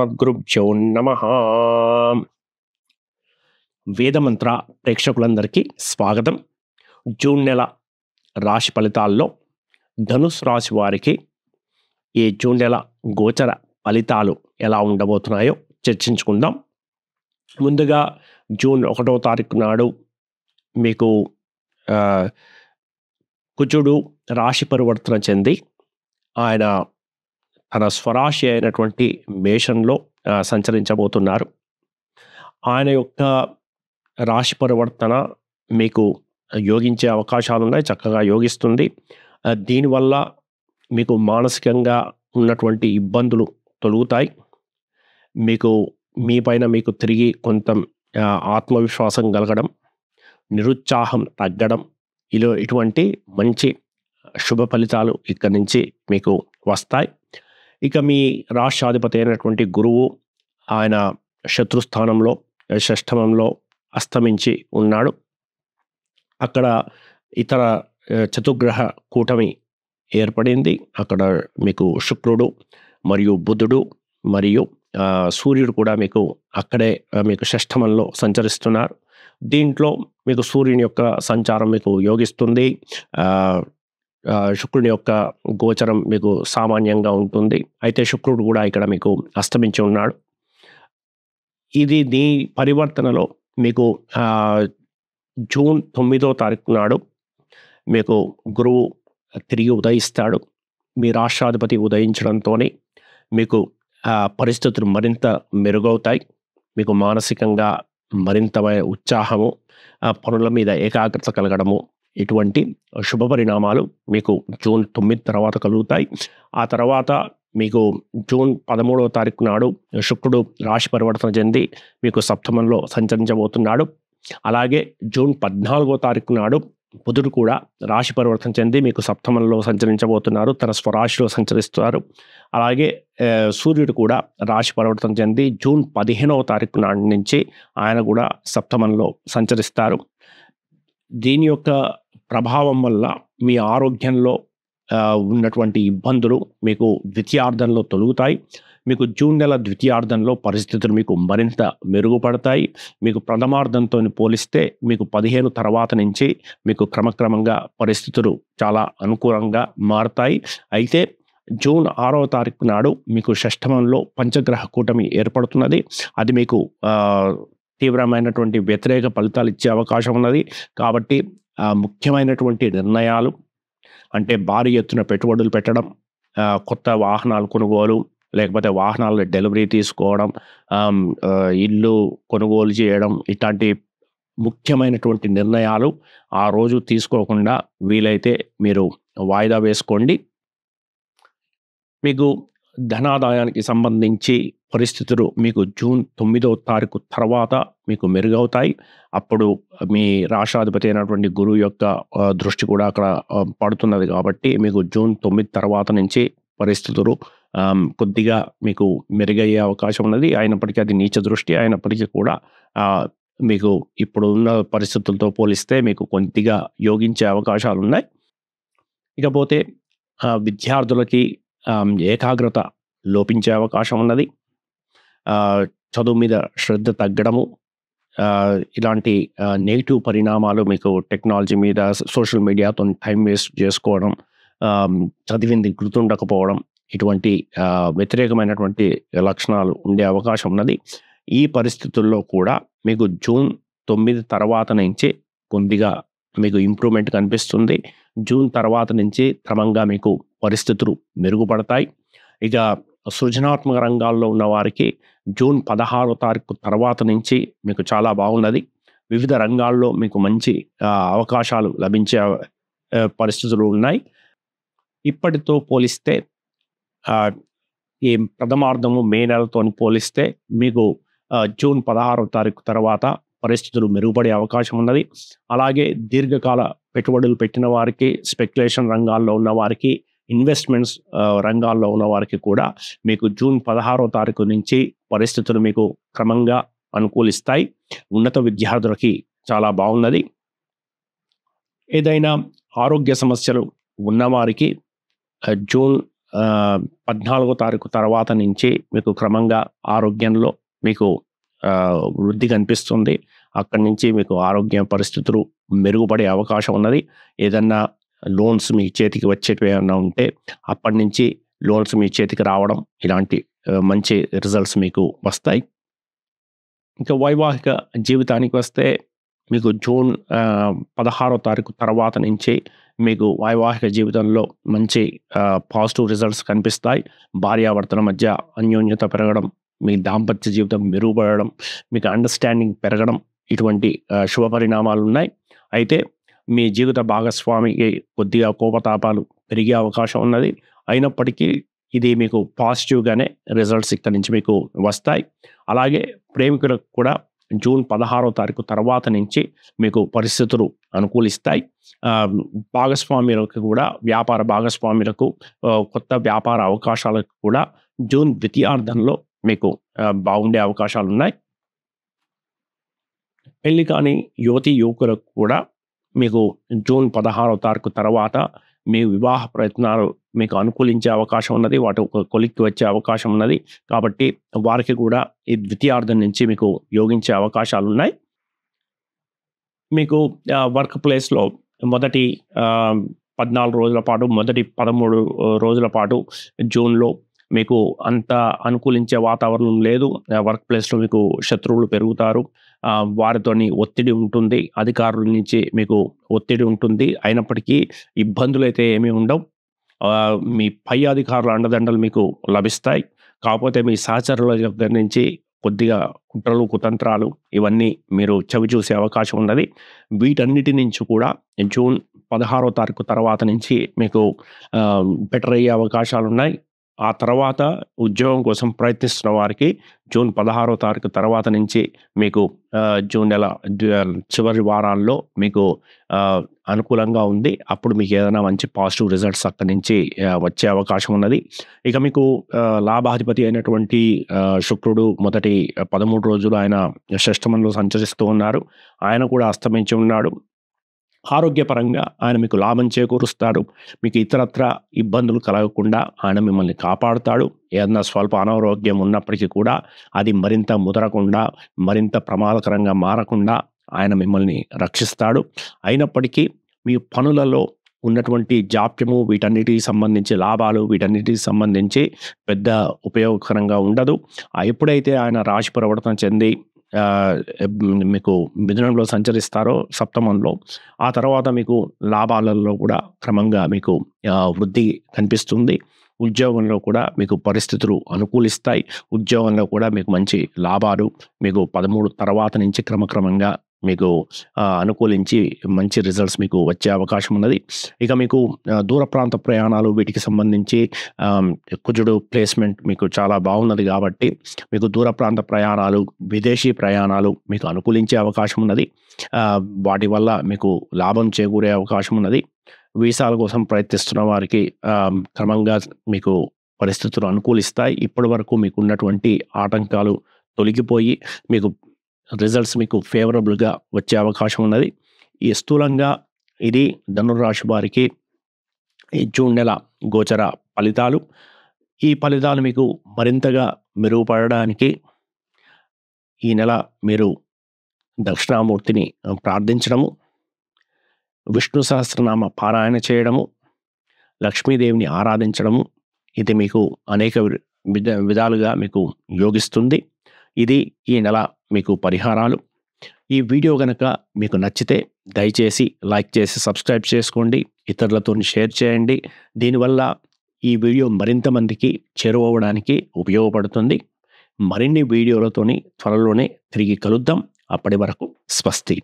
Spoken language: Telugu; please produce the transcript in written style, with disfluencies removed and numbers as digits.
శ్రీమదస్మద్గురుభ్యో నమః. వేదమంత్ర ప్రేక్షకులందరికీ స్వాగతం. జూన్ నెల రాశి ఫలితాల్లో ధనుసు రాశి వారికి ఈ జూన్ నెల గోచర ఫలితాలు ఎలా ఉండబోతున్నాయో చర్చించుకుందాం. ముందుగా జూన్ 1వ తారీఖు నాడు మీకు కుజుడు రాశి పరివర్తన చెంది ఆయన తన స్వరాశి అయినటువంటి మేషంలో సంచరించబోతున్నారు. ఆయన యొక్క రాశి పరివర్తన మీకు యోగించే అవకాశాలు ఉన్నాయి, చక్కగా యోగిస్తుంది. దీనివల్ల మీకు మానసికంగా ఉన్నటువంటి ఇబ్బందులు తొలుగుతాయి. మీకు మీ పైన మీకు తిరిగి కొంత ఆత్మవిశ్వాసం కలగడం, నిరుత్సాహం తగ్గడం, ఇటువంటి మంచి శుభ ఫలితాలు ఇక్కడి నుంచి మీకు వస్తాయి. ఇక మీ రాష్ట్రాధిపతి అయినటువంటి గురువు ఆయన శత్రుస్థానంలో షష్ఠమంలో అస్తమించి ఉన్నాడు. అక్కడ ఇతర చతుర్గ్రహ కూటమి ఏర్పడింది. అక్కడ మీకు శుక్రుడు మరియు బుధుడు మరియు సూర్యుడు కూడా మీకు అక్కడే మీకు షష్ఠమంలో సంచరిస్తున్నారు. దీంట్లో మీకు సూర్యుని యొక్క సంచారం మీకు యోగిస్తుంది. శుక్రుని యొక్క గోచరం మీకు సామాన్యంగా ఉంటుంది. అయితే శుక్రుడు కూడా ఇక్కడ మీకు అస్తమించి ఉన్నాడు. దీని పరివర్తనలో మీకు జూన్ 9వ తారీఖు నాడు మీకు గురువు తిరిగి ఉదయిస్తాడు. మీ రాష్ట్రాధిపతి ఉదయించడంతో మీకు పరిస్థితులు మరింత మెరుగవుతాయి. మీకు మానసికంగా మరింత ఉత్సాహము, పనుల మీద ఏకాగ్రత కలగడము, ఇటువంటి శుభ పరిణామాలు మీకు జూన్ 9 తర్వాత కలుగుతాయి. ఆ తర్వాత మీకు జూన్ 13వ తారీఖు నాడు శుక్రుడు రాశి పరివర్తన చెంది మీకు సప్తమంలో సంచరించబోతున్నాడు. అలాగే జూన్ 14వ తారీఖు నాడు బుధుడు కూడా రాశి పరివర్తన చెంది మీకు సప్తమంలో సంచరించబోతున్నారు, తన స్వరాశిలో సంచరిస్తారు. అలాగే సూర్యుడు కూడా రాశి పరివర్తన చెంది జూన్ 15వ తారీఖు నాటి నుంచి ఆయన కూడా సప్తమంలో సంచరిస్తారు. దీని యొక్క ప్రభావం వల్ల మీ ఆరోగ్యంలో ఉన్నటువంటి ఇబ్బందులు మీకు ద్వితీయార్థంలో తొలుగుతాయి. మీకు జూన్ నెల ద్వితీయార్థంలో పరిస్థితులు మీకు మరింత మెరుగుపడతాయి. మీకు ప్రథమార్థంతో పోలిస్తే మీకు 15 తర్వాత నుంచి మీకు క్రమక్రమంగా పరిస్థితులు చాలా అనుకూలంగా మారతాయి. అయితే జూన్ 6వ తారీఖు నాడు మీకు షష్ఠమంలో పంచగ్రహ కూటమి ఏర్పడుతున్నది. అది మీకు తీవ్రమైనటువంటి వ్యతిరేక ఫలితాలు ఇచ్చే అవకాశం ఉన్నది. కాబట్టి ముఖ్యమైనటువంటి నిర్ణయాలు అంటే భారీ ఎత్తున పెట్టుబడులు పెట్టడం, కొత్త వాహనాలు కొనుగోలు, లేకపోతే వాహనాల డెలివరీ తీసుకోవడం, ఇల్లు కొనుగోలు చేయడం, ఇట్లాంటి ముఖ్యమైనటువంటి నిర్ణయాలు ఆ రోజు తీసుకోకుండా వీలైతే మీరు వాయిదా వేసుకోండి. మీకు ధనాదాయానికి సంబంధించి పరిస్థితులు మీకు జూన్ 9వ తారీఖు తర్వాత మీకు మెరుగవుతాయి. అప్పుడు మీ రాష్ట్రాధిపతి అయినటువంటి గురువు యొక్క దృష్టి కూడా అక్కడ పడుతున్నది. కాబట్టి మీకు జూన్ 9 తర్వాత నుంచి పరిస్థితులు కొద్దిగా మీకు మెరుగయ్యే అవకాశం ఉన్నది. అయినప్పటికీ అది నీచ దృష్టి అయినప్పటికీ కూడా మీకు ఇప్పుడు ఉన్న పరిస్థితులతో పోలిస్తే మీకు కొద్దిగా యోగించే అవకాశాలు ఉన్నాయి. ఇకపోతే విద్యార్థులకి ఏకాగ్రత లోపించే అవకాశం ఉన్నది. చదువు మీద శ్రద్ధ తగ్గడము, ఇలాంటి నెగిటివ్ పరిణామాలు మీకు టెక్నాలజీ మీద, సోషల్ మీడియాతో టైం వేస్ట్ చేసుకోవడం, చదివింది గుర్తుండకపోవడం, ఇటువంటి వ్యతిరేకమైనటువంటి లక్షణాలు ఉండే అవకాశం ఉన్నది. ఈ పరిస్థితుల్లో కూడా మీకు జూన్ 9 తర్వాత నుంచి కొద్దిగా మీకు ఇంప్రూవ్మెంట్ కనిపిస్తుంది. జూన్ తర్వాత నుంచి క్రమంగా మీకు పరిస్థితులు మెరుగుపడతాయి. ఇక సృజనాత్మక రంగాల్లో ఉన్న వారికి జూన్ 16వ తారీఖు తర్వాత నుంచి మీకు చాలా బాగున్నది. వివిధ రంగాల్లో మీకు మంచి అవకాశాలు లభించే పరిస్థితులు ఉన్నాయి. ఇప్పటితో పోలిస్తే ఈ ప్రథమార్థము మే నెలతో పోలిస్తే మీకు జూన్ 16వ తారీఖు తర్వాత పరిస్థితులు మెరుగుపడే అవకాశం ఉన్నది. అలాగే దీర్ఘకాల పెట్టుబడులు పెట్టిన వారికి, స్పెక్యులేషన్ రంగాల్లో ఉన్న వారికి, ఇన్వెస్ట్మెంట్స్ రంగాల్లో ఉన్న వారికి కూడా మీకు జూన్ 16వ తారీఖు నుంచి పరిస్థితులు మీకు క్రమంగా అనుకూలిస్తాయి. ఉన్నత విద్యార్థులకి చాలా బాగున్నది. ఏదైనా ఆరోగ్య సమస్యలు ఉన్నవారికి జూన్ 14వ తారీఖు తర్వాత నుంచి మీకు క్రమంగా ఆరోగ్యంలో మీకు వృద్ధి కనిపిస్తుంది. అక్కడి నుంచి మీకు ఆరోగ్య పరిస్థితులు మెరుగుపడే అవకాశం ఉన్నది. ఏదన్నా లోన్స్ మీ చేతికి వచ్చేటివి ఏమన్నా ఉంటే అప్పటి నుంచి లోన్స్ మీ చేతికి రావడం ఇలాంటి మంచి రిజల్ట్స్ మీకు వస్తాయి. ఇంకా వైవాహిక జీవితానికి వస్తే మీకు జూన్ 16వ తారీఖు తర్వాత నుంచి మీకు వైవాహిక జీవితంలో మంచి పాజిటివ్ రిజల్ట్స్ కనిపిస్తాయి. భార్యాభర్తల మధ్య అన్యోన్యత పెరగడం, మీ దాంపత్య జీవితం మెరుగుపడడం, మీకు అండర్స్టాండింగ్ పెరగడం ఇటువంటి శుభ పరిణామాలు ఉన్నాయి. అయితే మీ జీవిత భాగస్వామికి కొద్దిగా కోపతాపాలు పెరిగే అవకాశం ఉన్నది. అయినప్పటికీ ఇది మీకు పాజిటివ్గానే రిజల్ట్స్ ఇక్కడి నుంచి మీకు వస్తాయి. అలాగే ప్రేమికులకు కూడా జూన్ 16వ తారీఖు తర్వాత నుంచి మీకు పరిస్థితులు అనుకూలిస్తాయి. భాగస్వామ్యులకు కూడా వ్యాపార భాగస్వామ్యులకు కొత్త వ్యాపార అవకాశాలకు కూడా జూన్ ద్వితీయార్థంలో మీకు బాగుండే అవకాశాలు ఉన్నాయి. పెళ్లి కాని యువతీ యువకులకు కూడా మీకు జూన్ 16వ తారీఖు తర్వాత మీ వివాహ ప్రయత్నాలు మీకు అనుకూలించే అవకాశం ఉన్నది. వాటి ఒక కొలిక్కి వచ్చే అవకాశం ఉన్నది. కాబట్టి వారికి కూడా ఈ ద్వితీయార్థం నుంచి మీకు యోగించే అవకాశాలు ఉన్నాయి. మీకు వర్క్ ప్లేస్లో మొదటి 14 రోజుల పాటు, మొదటి 13 రోజుల పాటు జూన్లో మీకు అంత అనుకూలించే వాతావరణం లేదు. వర్క్ ప్లేస్లో మీకు శత్రువులు పెరుగుతారు. వారితోని ఒత్తిడి ఉంటుంది. అధికారుల నుంచి మీకు ఒత్తిడి ఉంటుంది. అయినప్పటికీ ఇబ్బందులు అయితే ఏమీ ఉండవు. మీ పై అధికారుల అండదండలు మీకు లభిస్తాయి. కాకపోతే మీ సహచరుల దగ్గర నుంచి కొద్దిగా కుట్రలు, కుతంత్రాలు ఇవన్నీ మీరు చవి చూసే అవకాశం ఉన్నది. వీటన్నిటి నుంచి కూడా జూన్ 16వ తారీఖు తర్వాత నుంచి మీకు బెటర్ అయ్యే అవకాశాలు ఉన్నాయి. ఆ తర్వాత ఉద్యోగం కోసం ప్రయత్నిస్తున్న వారికి జూన్ 16వ తారీఖు తర్వాత నుంచి మీకు జూన్ నెల చివరి వారాల్లో మీకు అనుకూలంగా ఉంది. అప్పుడు మీకు ఏదైనా మంచి పాజిటివ్ రిజల్ట్స్ అక్కడి నుంచి వచ్చే అవకాశం ఉన్నది. ఇక మీకు లాభాధిపతి అయినటువంటి శుక్రుడు మొదటి 13 రోజులు ఆయన షష్టమంలో సంచరిస్తూ ఉన్నారు. ఆయన కూడా అస్తమించి ఉన్నాడు. ఆరోగ్యపరంగా ఆయన మీకు లాభం చేకూరుస్తాడు. మీకు ఇతరత్ర ఇబ్బందులు కలగకుండా ఆయన మిమ్మల్ని కాపాడుతాడు. ఏదన్నా స్వల్ప అనారోగ్యం ఉన్నప్పటికీ కూడా అది మరింత ముదరకుండా, మరింత ప్రమాదకరంగా మారకుండా ఆయన మిమ్మల్ని రక్షిస్తాడు. అయినప్పటికీ మీ పనులలో ఉన్నటువంటి జాప్యము, వీటన్నిటికి సంబంధించి లాభాలు, వీటన్నిటికి సంబంధించి పెద్ద ఉపయోగకరంగా ఉండదు. ఎప్పుడైతే ఆయన రాశి పరివర్తన చెంది మీకు మిథునంలో సంచరిస్తారో సప్తమంలో, ఆ తర్వాత మీకు లాభాలలో కూడా క్రమంగా మీకు వృద్ధి కనిపిస్తుంది. ఉద్యోగంలో కూడా మీకు పరిస్థితులు అనుకూలిస్తాయి. ఉద్యోగంలో కూడా మీకు మంచి లాభాలు మీకు 13 తర్వాత నుంచి క్రమక్రమంగా మీకు అనుకూలించి మంచి రిజల్ట్స్ మీకు వచ్చే అవకాశం ఉన్నది. ఇక మీకు దూర ప్రాంత ప్రయాణాలు వీటికి సంబంధించి కుజుడు ప్లేస్మెంట్ మీకు చాలా బాగున్నది కాబట్టి మీకు దూర ప్రాంత ప్రయాణాలు, విదేశీ ప్రయాణాలు మీకు అనుకూలించే అవకాశం ఉన్నది. వాటి వల్ల మీకు లాభం చేకూరే అవకాశం ఉన్నది. వీసాల కోసం ప్రయత్నిస్తున్న వారికి క్రమంగా మీకు పరిస్థితులు అనుకూలిస్తాయి. ఇప్పటి వరకు మీకు ఉన్నటువంటి ఆటంకాలు తొలగిపోయి మీకు రిజల్ట్స్ మీకు ఫేవరబుల్గా వచ్చే అవకాశం ఉన్నది. ఈ స్థూలంగా ఇది ధనుర్రాశి వారికి ఈ జూన్ నెల గోచర ఫలితాలు. ఈ ఫలితాలు మీకు మరింతగా మెరుగుపడడానికి ఈ నెల మీరు దక్షిణామూర్తిని ప్రార్థించడము, విష్ణు సహస్రనామ పారాయణ చేయడము, లక్ష్మీదేవిని ఆరాధించడము ఇది మీకు అనేక విధాలుగా మీకు యోగిస్తుంది. ఇది ఈ నెల మీకు పరిహారాలు. ఈ వీడియో కనుక మీకు నచ్చితే దయచేసి లైక్ చేసి సబ్స్క్రైబ్ చేసుకోండి. ఇతరులతో షేర్ చేయండి. దీనివల్ల ఈ వీడియో మరింత మందికి చేరువవడానికి ఉపయోగపడుతుంది. మరిన్ని వీడియోలతోని త్వరలోనే తిరిగి కలుద్దాం. అప్పటి వరకు స్వస్తి.